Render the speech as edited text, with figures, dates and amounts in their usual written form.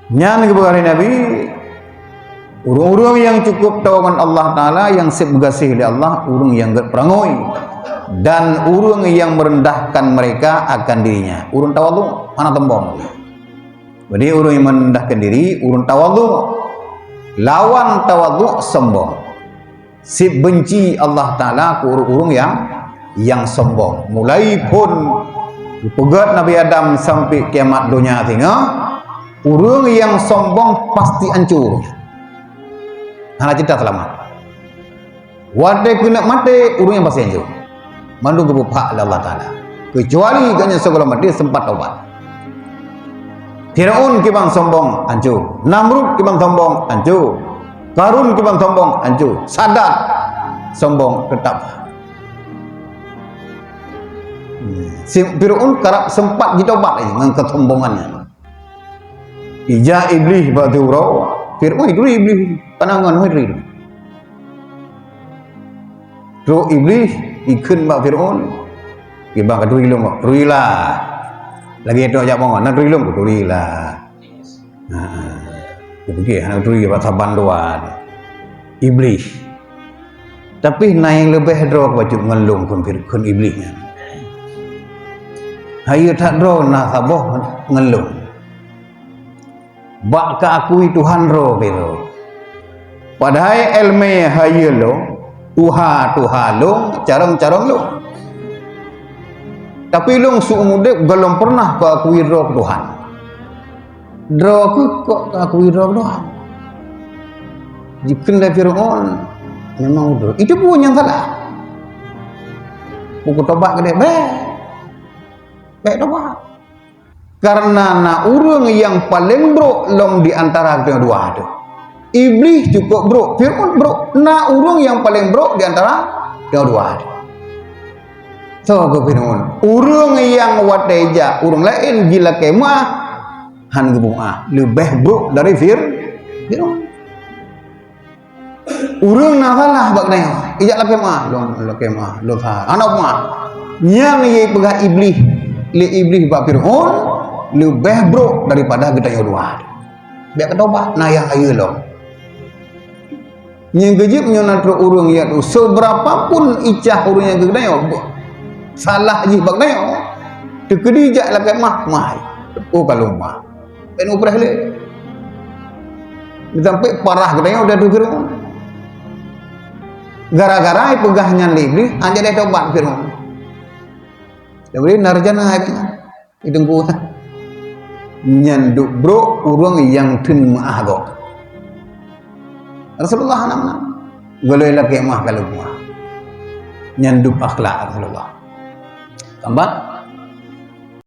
Nyan kepada Nabi, urang-urang yang cukup tawakan Allah Ta'ala, yang sebegasih oleh Allah, urang yang berperangoi, dan urang yang merendahkan mereka akan dirinya. Urang tawadhu, mana tembong. Jadi urang yang merendahkan diri, urang tawadhu. Lawan tawadhu, sombong. Si benci Allah Ta'ala ke urang-urang yang sombong. Mulai pun pegat Nabi Adam sampai kiamat dunia tengah, urang yang sombong pasti hancur. Hana cinta selamat. Wadai kena mati, urang yang pasti hancur. Mandu kebupak Allah Ta'ala. Kecuali ganya segala mati sempat taubat. Firaun kibang sombong hancur. Namrud kibang sombong hancur. Qarun kibang sombong hancur. Sadat sombong tetap. Si Firaun kerap sempat ditaubat dengan kesombongannya. Ija iblis batu raw. Firaun itu iblis panangan hari. Ro iblis ikut mak Firaun. Kibang kedui long, ruilah. Lagi itu aja mau, nak duri long, duri lah. Begitu, nak duri bahasa banduan. Iblis. Tapi naik lebih drog baju ngelung kun iblisnya. Hayu tak drog nah saboh ngelung. Bak ke akui Tuhan roh biro. Padahal elme hayu lo, Tuhan lo, carong lo. Tapi long seumudek belum pernah kau akui roh Tuhan. Roh kok akui roh Tuhan. Jika dah Firaun memang roh. Itu pun yang salah. Buku tobat ke dia, baik tobat. Karena na urang yang paling bro long di antara kedua itu. Iblis cukup bro, Firaun bro. Na urang yang paling bro di antara kedua itu. So kepinun, urang yang wateja, urang lain gila kemah, han gebunga, lebih bro dari Firaun. Urang nasalah baknaya, ijak kemah, lo kemah, lo ha, anak mah, yang ye pegah iblis, le iblis bak Firaun, lebih bro daripada gedanya dua. Biar ketobat, nah yang ayu lo. Yang gejib nyonatro urang ya tu, seberapa pun icah urang yang gedanya, salah je bak neo tekedi jak la kemah mai oh kalau mah ben uprah le sampai parah gedenya udah tu Firaun gara-gara pegahnya iblis anja dia tobat Firaun jadi narjana itu gua nyanduk bro urang yang tun maah go Rasulullah nama goloi la kemah kalau mah nyanduk akhlak Rasulullah. Tambah